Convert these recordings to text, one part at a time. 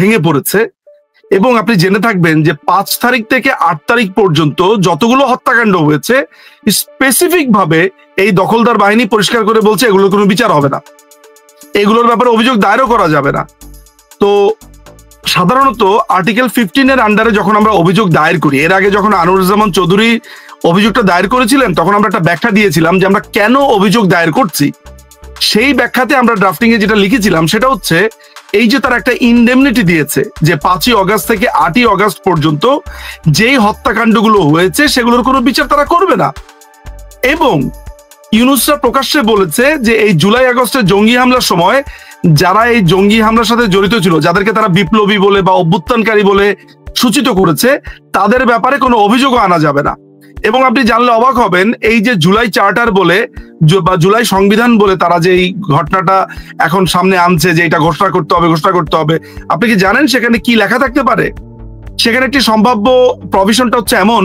ভেঙে পড়েছে। এবং আপনি জেনে থাকবেন যে 5 তারিখ থেকে 8 তারিখ পর্যন্ত যতগুলো হত্যাকাণ্ড হয়েছে স্পেসিফিক ভাবে এই দখলদার বাহিনী পরিষ্কার করে বলছে এগুলোর কোনো বিচার হবে না, এগুলোর ব্যাপারে অভিযোগ দায়েরও করা যাবে না। তো সাধারণত আর্টিকেল 15 এর আন্ডারে যখন আমরা অভিযোগ দায়ের করি, এর আগে যখন আনোয়ারুজ্জামান চৌধুরী অভিযোগটা দায়ের করেছিলেন তখন আমরা একটা ব্যাখ্যা দিয়েছিলাম যে আমরা কেন অভিযোগ দায়ের করছি। সেই ব্যাখ্যাতে আমরা ড্রাফটিং এ যেটা লিখেছিলাম সেটা হচ্ছে এই যে তারা একটা ইনডেমনিটি দিয়েছে যে 5ই অগাস্ট থেকে 8ই অগাস্ট পর্যন্ত যেই হত্যাকাণ্ডগুলো হয়েছে সেগুলোর কোনো বিচার তারা করবে না। এবং ইউনূসরা প্রকাশ্যে বলেছে যে এই জুলাই আগস্টের জঙ্গি হামলার সময় যারা এই জঙ্গি হামলার সাথে জড়িত ছিল, যাদেরকে তারা বিপ্লবী বলে বা অভ্যুত্থানকারী বলে সূচিত করেছে, তাদের ব্যাপারে কোনো অভিযোগও আনা যাবে না। এবং আপনি জানলে অবাক হবেন, এই যে জুলাই চার্টার বলে বা জুলাই সংবিধান বলে তারা যে এই ঘটনাটা এখন সামনে আনছে যে এটা ঘোষণা করতে হবে, আপনি কি জানেন সেখানে কি লেখা থাকতে পারে? সেখানে একটি সম্ভাব্য প্রভিশনটা হচ্ছে এমন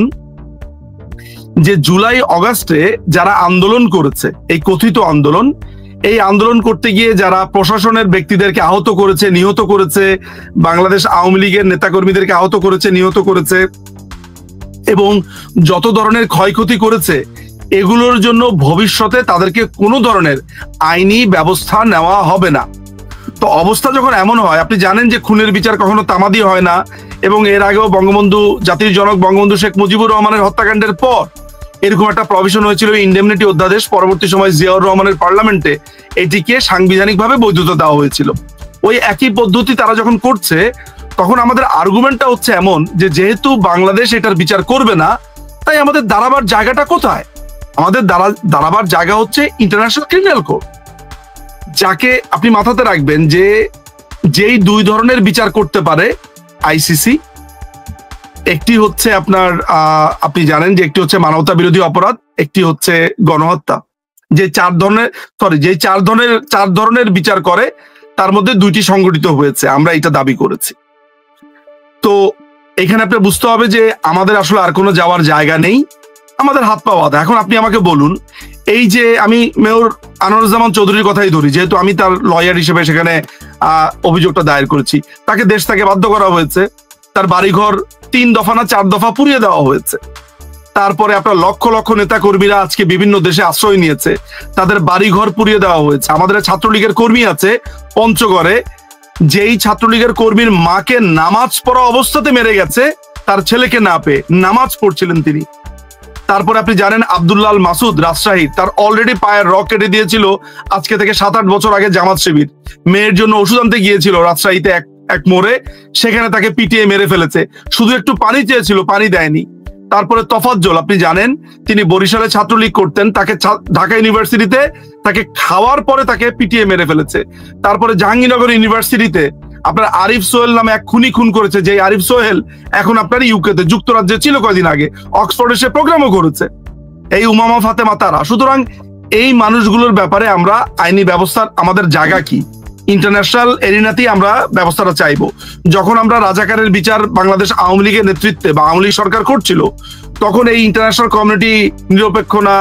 যে জুলাই অগাস্টে যারা আন্দোলন করেছে, এই কথিত আন্দোলন, এই আন্দোলন করতে গিয়ে যারা প্রশাসনের ব্যক্তিদেরকে আহত করেছে, নিহত করেছে, বাংলাদেশ আওয়ামী লীগের নেতাকর্মীদেরকে আহত করেছে, নিহত করেছে এবং যত ধরনের ক্ষয়ক্ষতি করেছে, এগুলোর জন্য ভবিষ্যতে তাদেরকে কোনো ধরনের আইনি ব্যবস্থা নেওয়া হবে না। তো অবস্থা যখন এমন হয়, আপনি জানেন যে খুনের বিচার কখনো তামাদি হয় না। এবং এর আগেও বঙ্গবন্ধু, জাতির জনক বঙ্গবন্ধু শেখ মুজিবুর রহমানের হত্যাকাণ্ডের পর এরকম একটা প্রভিশন হয়েছিল, ইনডেমনিটি অধ্যাদেশ। পরবর্তী সময় জিয়াউর রহমানের পার্লামেন্টে এটিকে সাংবিধানিকভাবে বৈধতা দেওয়া হয়েছিল। ওই একই পদ্ধতি তারা যখন করছে, তখন আমাদের আর্গুমেন্টটা হচ্ছে এমন যে যেহেতু বাংলাদেশ এটার বিচার করবে না, তাই আমাদের দাঁড়াবার জায়গাটা কোথায়? আমাদের দাঁড়াবার জায়গা হচ্ছে ইন্টারন্যাশনাল ক্রিমিনাল কোর্ট, যাকে আপনি মাথাতে রাখবেন যে যেই দুই ধরনের বিচার করতে পারে আইসিসি। একটি হচ্ছে আপনার আপনি জানেন যে একটি হচ্ছে মানবতা বিরোধী অপরাধ, একটি হচ্ছে গণহত্যা। যে চার ধরনের বিচার করে, তার মধ্যে দুইটি সংগঠিত হয়েছে, আমরা এটা দাবি করেছি। তো এখানে আপনি বুঝতে হবে যে আমাদের আসলে আর কোনো যাওয়ার জায়গা নেই, আমাদের হাত পা বাঁধা। এখন আপনি আমাকে বলুন, এই যে আমি মেয়র আনোয়ারুজ্জামান চৌধুরীর কথাই ধরি, যেহেতু আমি তার লয়ার হিসেবে সেখানে অভিযোগটা দায়ের করেছি, তাকে দেশ থেকে বাধ্য করা হয়েছে, তার বাড়িঘর 3 দফা না 4 দফা পুড়িয়ে দেওয়া হয়েছে। তারপরে আপনার লক্ষ লক্ষ নেতা কর্মীরা আজকে বিভিন্ন দেশে আশ্রয় নিয়েছে, তাদের বাড়িঘর পুড়িয়ে দেওয়া হয়েছে। আমাদের ছাত্রলীগের কর্মী আছে পঞ্চগড়ে, যেই ছাত্রলীগের কর্মীর মাকে নামাজ পড়া অবস্থাতে মেরে গেছে, তার ছেলেকে না পেয়ে, নামাজ পড়ছিলেন তিনি। তারপরে আপনি জানেন আব্দুল্লাহ আল মাসুদ রাজশাহী, তার অলরেডি পায়ের রক কেটে দিয়েছিল আজকে থেকে 7-8 বছর আগে জামাত শিবির। মেয়ের জন্য ওষুধ আনতে গিয়েছিল রাজশাহীতে এক মোড়ে, সেখানে তাকে পিটিয়ে মেরে ফেলেছে। শুধু একটু পানি চেয়েছিল, পানি দেয়নি। তারপরে তফাজ্জল, আপনি জানেন তিনি বরিশালে ছাত্রলীগ করতেন, তাকে ঢাকা ইউনিভার্সিটিতে তাকে খাওয়ার পরে তাকে পিটিয়ে মেরে ফেলেছে। তারপরে জাহাঙ্গীরনগর ইউনিভার্সিটিতে আপনার আরিফ সোহেল নামে এক খুন করেছে, যে আরিফ সোহেল এখন আপনার ইউকেতে, যুক্তরাজ্যে ছিল কয়দিন আগে, অক্সফোর্ডে সে প্রোগ্রামও করেছে, এই উমামা ফাতেমা তারা। সুতরাং এই মানুষগুলোর ব্যাপারে আমরা আইনি ব্যবস্থার আমাদের জায়গা কি? ইন্টারন্যাশনাল এরিনাতেই আমরা ব্যবস্থাটা চাইবো। যখন আমরা রাজাকারের বিচার বাংলাদেশ আওয়ামী লীগের নেতৃত্বে বা আওয়ামী লীগ সরকার করছিল, তখন এই ইন্টারন্যাশনাল কমিউনিটি নিরপেক্ষ না,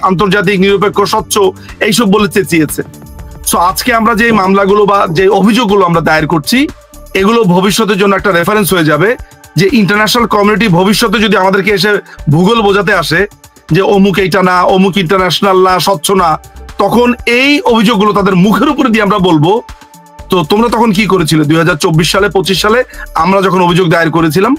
আন্তর্জাতিক নিরপেক্ষ, স্বচ্ছ, এইসব বলে চেঁচিয়েছে। সো আজকে আমরা যে মামলাগুলো বা যে অভিযোগগুলো আমরা দায়ের করছি, এগুলো ভবিষ্যতের জন্য একটা রেফারেন্স হয়ে যাবে যে ইন্টারন্যাশনাল কমিউনিটি ভবিষ্যতে যদি আমাদেরকে এসে ভূগোল বোঝাতে আসে যে অমুক এইটা না, অমুক ইন্টারন্যাশনাল না, স্বচ্ছ না, তখন এই অভিযোগগুলো তাদের মুখের উপরে দিয়ে আমরা বলবো, তো তোমরা তখন কি করেছিলে 2024 সালে 25 সালে আমরা যখন অভিযোগ দায়ের করেছিলাম?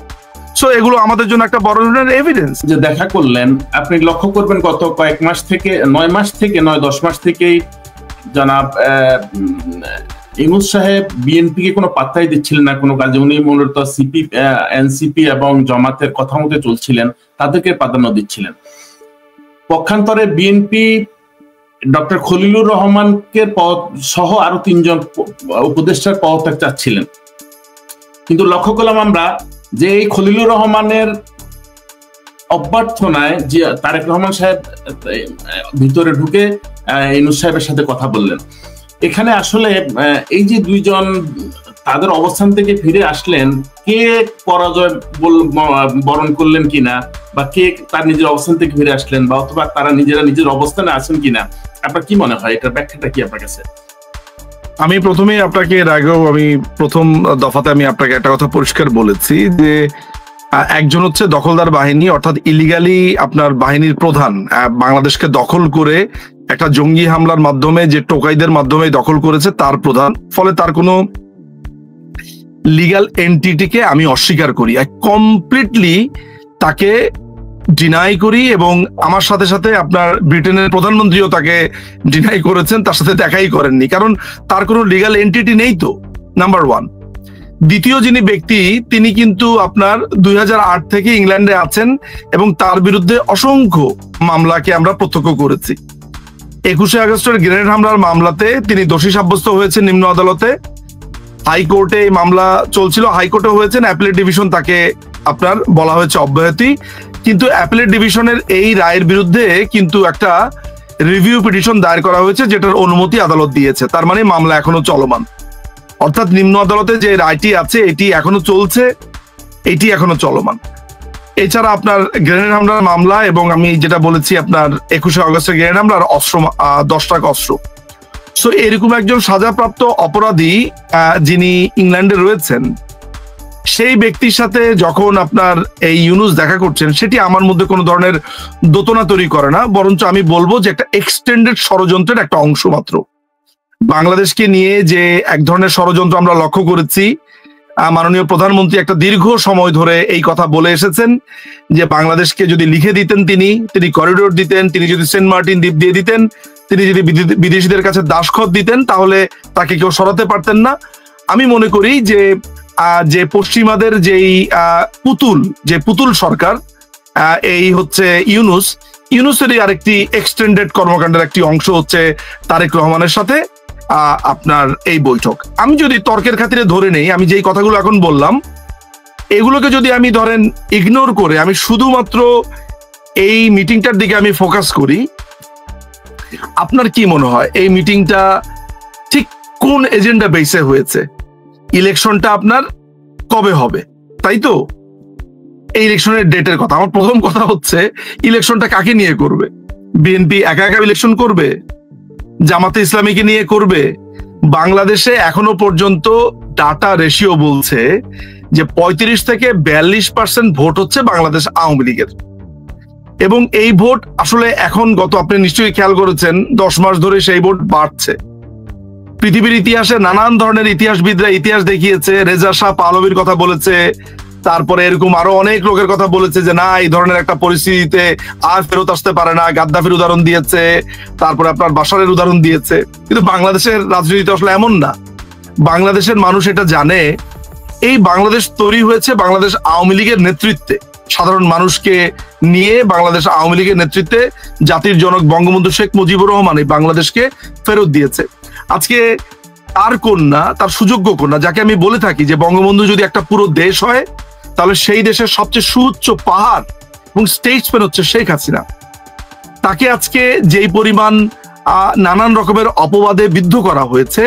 সো এগুলো আমাদের জন্য একটা বড় ধরনের এভিডেন্স। যে দেখা করলেন, আপনি লক্ষ্য করবেন গত কয়েক মাস থেকে, 9-10 মাস থেকেই জনাব ইউনূস সাহেব বিএনপিকে কোনো পাত্তাই দিচ্ছিলেন না কোনো কাজে। উনি মূলত এনসিপি এবং জামাতের কথা মতো চলছিলেন, তাদেরকে প্রাধান্য দিচ্ছিলেন। পক্ষান্তরে বিএনপি ডক্টর খলিলুর রহমানকে সহ আরো 3 জন উপদেষ্টার পদত্যাগ চাচ্ছিলেন। কিন্তু লক্ষ্য করলাম আমরা যে এই খলিলুর রহমানের অভ্যর্থনায় যে তারেক রহমান সাহেব ভিতরে ঢুকে ইউনূস সাহেবের সাথে কথা বললেন। এখানে আসলে এই যে 2 জন তাদের অবস্থান থেকে ফিরে আসলেন, কে পরাজয় বরণ করলেন কিনা, বা কে তার নিজের অবস্থান থেকে ফিরে আসলেন, বা অথবা তারা নিজেরা নিজের অবস্থানে আছেন কিনা, আপনার কি মনে হয়? এটার ব্যাখ্যাটা কি আপনার কাছে? আমি প্রথমেই আপনাকে এর আগেও আমি প্রথম দফাতে আমি আপনাকে একটা কথা পরিষ্কার বলেছি যে একজন হচ্ছে দখলদার বাহিনী, অর্থাৎ ইলিগালি আপনার বাহিনীর প্রধান, বাংলাদেশকে দখল করে একটা জঙ্গি হামলার মাধ্যমে যে টোকাইদের মাধ্যমে দখল করেছে তার প্রধান, ফলে তার কোনো লিগ্যাল এন্টিটিকে আমি অস্বীকার করি, কমপ্লিটলি তাকে ডিনাই করি। এবং আমার সাথে সাথে আপনার ব্রিটেনের প্রধানমন্ত্রীও তাকে ডিনাই করেছেন, তার সাথে দেখাই করেননি, কারণ তার কোনো লিগ্যাল এন্টিটি নেই তো, নাম্বার ওয়ান। দ্বিতীয় যিনি ব্যক্তি, তিনি কিন্তু আপনার 2008 থেকে ইংল্যান্ডে আছেন এবং তার বিরুদ্ধে অসংখ্য মামলাকে আমরা প্রত্যক্ষ করেছি। 21শে আগস্টের গ্রেনেড হামলার মামলাতে তিনি দোষী সাব্যস্ত হয়েছেন নিম্ন আদালতে, হাইকোর্টে এই মামলা চলছিল, হাইকোর্টে হয়েছেন, অ্যাপিলেট ডিভিশন তাকে আপনার বলা হয়েছে অব্যাহতি, কিন্তু অ্যাপিলেট ডিভিশনের এই রায়ের বিরুদ্ধে কিন্তু একটা রিভিউ পিটিশন দায়ের করা হয়েছে, যেটার অনুমতি আদালত দিয়েছে। তার মানে মামলা এখনো চলমান, অর্থাৎ নিম্ন আদালতে যে রায়টি আছে এটি এখনো চলছে, এটি এখনো চলমান। এছাড়া আপনার গ্রেনেড হামলার মামলা এবং আমি যেটা বলেছি আপনার 21শে আগস্টের গ্রেনেড হামলার অস্ত্র 10 ট্রাক অস্ত্র। সো এরকম একজন সাজাপ্রাপ্ত অপরাধী যিনি ইংল্যান্ডে রয়েছেন, সেই ব্যক্তির সাথে যখন আপনার এই ইউনুস দেখা করছেন, সেটি আমার মধ্যে কোনো ধরনের দোতনা তৈরি করে না, বরঞ্চ আমি বলবো যে একটা এক্সটেন্ডেড ষড়যন্ত্রের একটা অংশ মাত্র। বাংলাদেশকে নিয়ে যে এক ধরনের ষড়যন্ত্র আমরা লক্ষ্য করেছি, মাননীয় প্রধানমন্ত্রী একটা দীর্ঘ সময় ধরে এই কথা বলে এসেছেন যে বাংলাদেশকে যদি লিখে দিতেন, তিনি করিডোর দিতেন, তিনি যদি সেন্ট মার্টিন দ্বীপ দিয়ে দিতেন, তিনি যদি বিদেশিদের কাছে দাসখত দিতেন, তাহলে তাকে কেউ সরাতে পারতেন না। আমি মনে করি যে পশ্চিমাদের যেই পুতুল সরকার, এই হচ্ছে ইউনুসেরই আরেকটি এক্সটেন্ডেড কর্মকাণ্ডের একটি অংশ হচ্ছে তারেক রহমানের সাথে আপনার এই বৈঠক। আমি যদি তর্কের খাতিরে ধরে নেই, আমি যেই কথাগুলো এখন বললাম এগুলোকে যদি আমি ধরেন ইগনোর করে আমি শুধুমাত্র এই মিটিংটার দিকে আমি ফোকাস করি, আপনার কি মনে হয় এই মিটিংটা ঠিক কোন এজেন্ডা বেসে হয়েছে? ইলেকশনটা আপনার কবে হবে, তাই তো? এই ইলেকশনের ডেটের কথা। আমার প্রথম কথা হচ্ছে, ইলেকশনটা কাকে নিয়ে করবে? বিএনপি একা একা ইলেকশন করবে? জামাতে ইসলামীকে নিয়ে করবে? বাংলাদেশে এখনো পর্যন্ত ডাটা রেশিও বলছে যে 35 থেকে 42% ভোট হচ্ছে বাংলাদেশ আওয়ামী লীগের, এবং এই ভোট আসলে এখন আপনি নিশ্চয়ই খেয়াল করেছেন 10 মাস ধরে সেই ভোট বাড়ছে। পৃথিবীর ইতিহাসে নানান ধরনের ইতিহাসবিদরা ইতিহাস দেখিয়েছে, রেজা শাহ পাহলভীর কথা বলেছে, তারপরে এরকম আরো অনেক লোকের কথা বলেছে যে না, এই ধরনের একটা পরিস্থিতিতে আর ফেরত আসতে পারে না। গাদ্দাফির উদাহরণ দিয়েছে, তারপরে আপনার বাশারের উদাহরণ দিয়েছে। কিন্তু বাংলাদেশের রাজনীতি আসলে এমন না। বাংলাদেশের মানুষ এটা জানে, এই বাংলাদেশ তৈরি হয়েছে বাংলাদেশ আওয়ামী লীগের নেতৃত্বে, সাধারণ মানুষকে নিয়ে বাংলাদেশ আওয়ামী লীগের নেতৃত্বে জাতির জনক বঙ্গবন্ধু শেখ মুজিবুর রহমান এই বাংলাদেশকে ফেরত দিয়েছে। আজকে তার কন্যা, তার সুযোগ্য কন্যা, যাকে আমি বলে থাকি যে বঙ্গবন্ধু যদি একটা পুরো দেশ হয়, তাহলে সেই দেশের সবচেয়ে সুউচ্চ পাহাড় এবং স্টেটসম্যান হচ্ছে শেখ হাসিনা। তাকে আজকে যেই পরিমাণ নানান রকমের অপবাদে বিদ্ধ করা হয়েছে,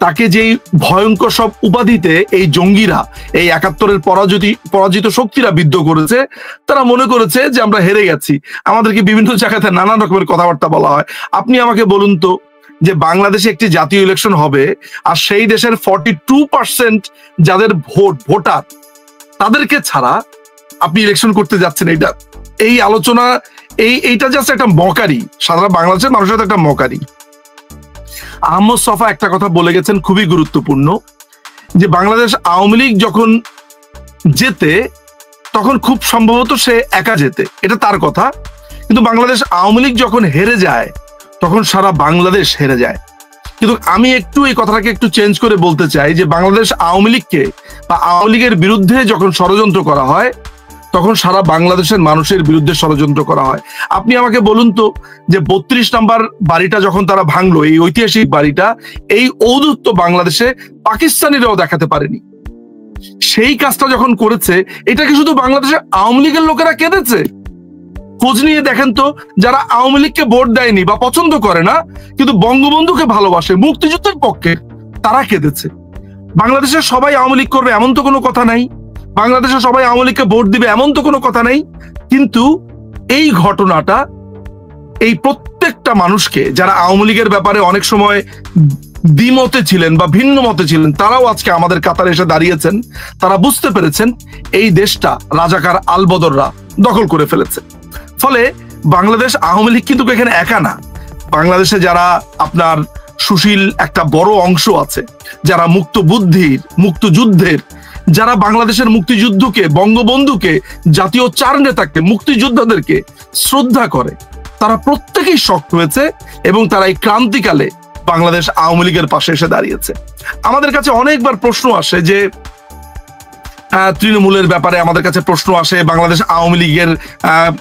তাকে যেই ভয়ঙ্কর সব উপাধিতে এই জঙ্গিরা, এই 71-এর পরাজিত শক্তিরা বিদ্ধ করেছে, তারা মনে করেছে যে আমরা হেরে গেছি। আমাদেরকে বিভিন্ন জায়গাতে নানান রকমের কথাবার্তা বলা হয়। আপনি আমাকে বলুন তো, যে বাংলাদেশে একটি জাতীয় ইলেকশন হবে আর সেই দেশের 42% যাদের ভোটার, তাদেরকে ছাড়া আপনি ইলেকশন করতে যাচ্ছেন, এই আলোচনা, এইটা জাস্ট একটা মকারি, সাধারণ বাংলাদেশের মানুষের একটা মকারি। আহমদ সফা একটা কথা বলে গেছেন খুবই গুরুত্বপূর্ণ, যে বাংলাদেশ আওয়ামী লীগ যখন জেতে তখন খুব সম্ভবত সে একা জেতে, এটা তার কথা, কিন্তু বাংলাদেশ আওয়ামী লীগ যখন হেরে যায় তখন সারা বাংলাদেশ হেরে যায়। কিন্তু আমি একটু এই কথাটাকে একটু চেঞ্জ করে বলতে চাই যে বাংলাদেশ আওয়ামী লীগকে বা আওয়ামী লীগের বিরুদ্ধে যখন ষড়যন্ত্র করা হয়, তখন সারা বাংলাদেশের মানুষের বিরুদ্ধে ষড়যন্ত্র করা হয়। আপনি আমাকে বলুন তো, যে 32 নম্বর বাড়িটা যখন তারা ভাঙলো, এই ঐতিহাসিক বাড়িটা, এই ঔদ্ধত্য বাংলাদেশে পাকিস্তানিরাও দেখাতে পারেনি। সেই কাজটা যখন করেছে, এটা কি শুধু বাংলাদেশের আওয়ামী লীগের লোকেরা কেঁদেছে? খোঁজ নিয়ে দেখেন তো, যারা আওয়ামী লীগকে ভোট দেয়নি বা পছন্দ করে না, কিন্তু বঙ্গবন্ধুকে ভালোবাসে, মুক্তিযুদ্ধের পক্ষে, তারা কেঁদেছে। বাংলাদেশের সবাই আওয়ামী লীগ করবে এমন তো কোনো কথা নাই, বাংলাদেশের সবাই আওয়ামী লীগকে ভোট দিবে এমন তো কোনো কথা নেই। কিন্তু এই ঘটনাটা এই প্রত্যেকটা মানুষকে, যারা আওয়ামী লীগের ব্যাপারে অনেক সময় দ্বিমতে ছিলেন বা ভিন্ন মতে ছিলেন, তারাও আজকে আমাদের কাতারে এসে দাঁড়িয়েছেন। তারা বুঝতে পেরেছেন এই দেশটা রাজাকার আলবদররা দখল করে ফেলেছে। ফলে বাংলাদেশ আওয়ামী লীগ কিন্তু এখানে একা না। বাংলাদেশে যারা আপনার সুশীল একটা বড় অংশ আছে, যারা মুক্ত বুদ্ধির, মুক্ত যুদ্ধের, যারা বাংলাদেশের মুক্তিযুদ্ধকে, বঙ্গবন্ধুকে, জাতীয় চার নেতাকে, মুক্তিযোদ্ধাদেরকে শ্রদ্ধা করে, তারা প্রত্যেকেই শক্ত হয়েছে এবং তারা এই ক্রান্তিকালে বাংলাদেশ আওয়ামী লীগের পাশে এসে দাঁড়িয়েছে। আমাদের কাছে অনেকবার প্রশ্ন আসে যে তৃণমূলের ব্যাপারে আমাদের কাছে প্রশ্ন আসে, বাংলাদেশ আওয়ামী লীগের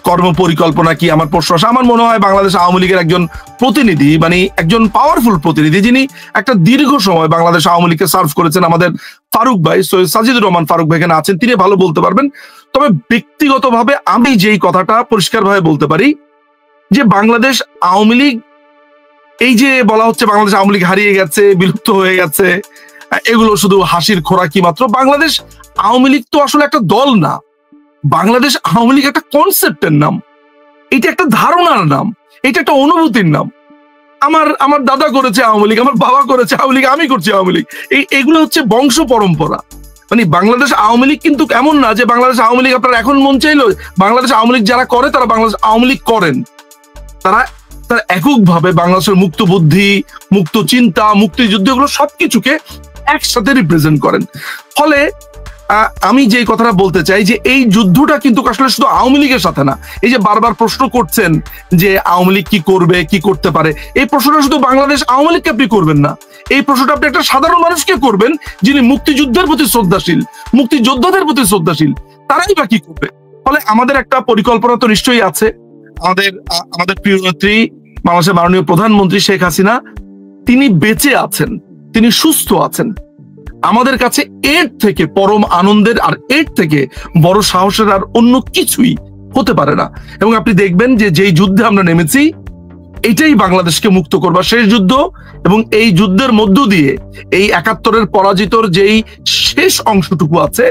কর্ম পরিকল্পনা কি, আমার প্রশ্ন আসে। আমার মনে হয় বাংলাদেশ আওয়ামী লীগের একজন প্রতিনিধি, মানে একজন পাওয়ারফুল প্রতিনিধি, যিনি একটা দীর্ঘ সময় বাংলাদেশ আওয়ামী লীগকে সার্ভ করেছেন, আমাদের ফারুক ভাই, সৈয়দ সাজিদুর রহমান ফারুক ভাই এখানে আছেন, তিনি ভালো বলতে পারবেন। তবে ব্যক্তিগতভাবে আমি যেই কথাটা পরিষ্কারভাবে বলতে পারি যে বাংলাদেশ আওয়ামী লীগ, এই যে বলা হচ্ছে বাংলাদেশ আওয়ামী লীগ হারিয়ে গেছে, বিলুপ্ত হয়ে গেছে, এগুলো শুধু হাসির খোরাকি মাত্র। বাংলাদেশ আওয়ামী লীগ তো আসলে একটা দল না, বাংলাদেশ আওয়ামী লীগ একটা কনসেপ্টের নাম, এটা একটা ধারণার নাম, এটা একটা অনুভূতির নাম। আমার দাদা করেছে আওয়ামী লীগ, আমার বাবা করেছে আওয়ামী লীগ, আমি করছি আওয়ামী লীগ, এগুলো হচ্ছে বংশ পরম্পরা। মানে বাংলাদেশ আওয়ামী লীগ কিন্তু এমন না যে বাংলাদেশ আওয়ামী লীগ আপনার এখন মন চাইলো, বাংলাদেশ আওয়ামী লীগ যারা করে তারা বাংলাদেশ আওয়ামী লীগ করেন, তারা এককভাবে বাংলাদেশের মুক্ত বুদ্ধি, মুক্ত চিন্তা, মুক্তিযুদ্ধ, এগুলো সবকিছুকে একসাথে রিপ্রেজেন্ট করেন। ফলে আমি যে কথাটা বলতে চাই যে এই যুদ্ধটা কিন্তু আসলে শুধু আওয়ামী লীগের সাথে না। এই যে বারবার প্রশ্ন করছেন যে আওয়ামী লীগ কি করবে, কি করতে পারে, এই প্রশ্নটা শুধু বাংলাদেশ আওয়ামী লীগকে আপনি করবেন না, এই প্রশ্নটা আপনি একটা সাধারণ মানুষকে করবেন যিনি মুক্তিযুদ্ধের প্রতি শ্রদ্ধাশীল, মুক্তিযোদ্ধাদের প্রতি শ্রদ্ধাশীল, তারাই বা কি করবে। ফলে আমাদের একটা পরিকল্পনা তো নিশ্চয়ই আছে। আমাদের প্রিয় নেত্রী বাংলাদেশের মাননীয় প্রধানমন্ত্রী শেখ হাসিনা, তিনি বেঁচে আছেন, তিনি সুস্থ আছেন। আমাদের কাছে এর থেকে পরম আনন্দের আর এর থেকে বড় সাহসের আর অন্য কিছুই হতে পারে না। এবং আপনি দেখবেন যে যেই যুদ্ধে আমরা নেমেছি, এটাই বাংলাদেশকে মুক্ত করবার শেষ যুদ্ধ, এবং এই যুদ্ধের মধ্য দিয়ে এই ৭১-এর পরাজিতর যেই শেষ অংশটুকু আছে,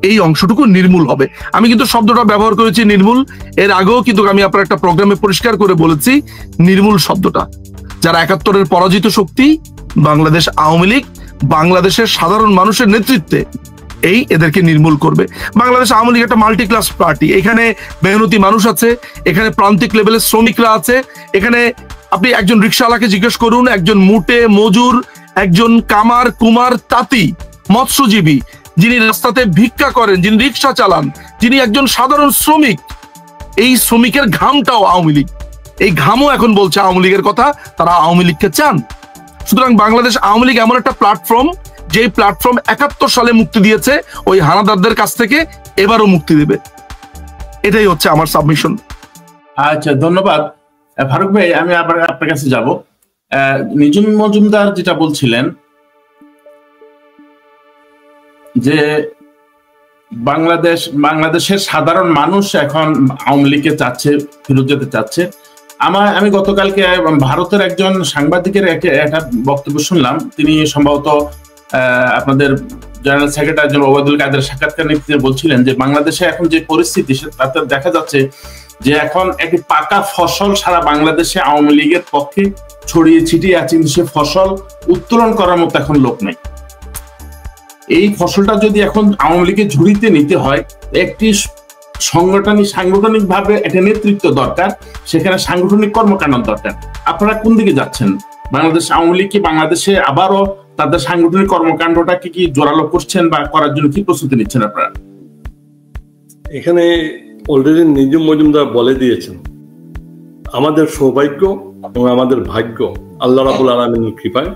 এই অংশটুকু নির্মূল হবে। আমি কিন্তু শব্দটা ব্যবহার করেছি নির্মূল, এর আগেও কিন্তু আমি আপনার একটা প্রোগ্রামে পরিষ্কার করে বলেছি নির্মূল শব্দটা। যারা ৭১-এর পরাজিত শক্তি, বাংলাদেশ আওয়ামী লীগ, বাংলাদেশের সাধারণ মানুষের নেতৃত্বে এদেরকে নির্মূল করবে। বাংলাদেশ আওয়ামী লীগ একটা মাল্টি ক্লাস পার্টি, এখানে মেহনতি মানুষ আছে, এখানে প্রান্তিক লেভেলের শ্রমিকরা আছে, এখানে আপনি একজন রিকশাওয়ালাকে জিজ্ঞেস করুন, একজন মুটে মজুর, একজন কামার কুমার তাঁতি, মৎস্যজীবী, যিনি রাস্তাতে ভিক্ষা করেন, যিনি রিকশা চালান, যিনি একজন সাধারণ শ্রমিক, এই শ্রমিকের ঘামটাও আওয়ামী লীগ। এই ঘামও এখন বলছে আওয়ামী লীগের কথা, তারা আওয়ামী লীগকে চান। সুতরাং বাংলাদেশ আওয়ামী লীগ এমন একটা প্ল্যাটফর্ম, যে প্ল্যাটফর্ম ৭১ সালে মুক্তি দিয়েছে ওই হানাদারদের কাছ থেকে, এবারও মুক্তি দেবে। এটাই হচ্ছে আমার সাবমিশন। আচ্ছা, ধন্যবাদ ফারুক ভাই। আমি আবার আপনার কাছে যাব। নিজুম মজুমদার যেটা বলছিলেন যে বাংলাদেশের সাধারণ মানুষ এখন আওয়ামী লীগকে চাচ্ছে, ফেরত যেতে চাচ্ছে। আমি গতকালকে ভারতের একজন সাংবাদিকের একটা বক্তব্য শুনলাম। তিনি সম্ভবত আপনাদের জেনারেল সেক্রেটারি একজন ওবায়দুল কাদের সাক্ষাৎকার নিতে বলছিলেন যে বাংলাদেশে এখন যে পরিস্থিতি, তাতে দেখা যাচ্ছে যে এখন একটি পাকা ফসল সারা বাংলাদেশে আওয়ামী লীগের পক্ষে ছড়িয়ে ছিটিয়ে আছে, কিন্তু সে ফসল উত্তোলন করার মতো এখন লোক নেই। এই ফসলটা যদি এখন আওয়ামী লীগের ঝুড়িতে নিতে হয়, একটি সাংগঠনিক ভাবে একটা নেতৃত্ব দরকার, সেখানে সাংগঠনিক কর্মকাণ্ড দরকার। আপনারা কোন দিকে যাচ্ছেন? বাংলাদেশ আওয়ামী লীগ কি বাংলাদেশে আবারও তাদের সাংগঠনিক কর্মকাণ্ডটাকে কি জোরালো করছেন বা করার জন্য কি প্রস্তুতি নিচ্ছেন আপনারা? এখানে অলরেডি নিজুম মজুমদার বলে দিয়েছেন, আমাদের সৌভাগ্য এবং আমাদের ভাগ্য আল্লাহ রাব্বুল আলামিনের কৃপায়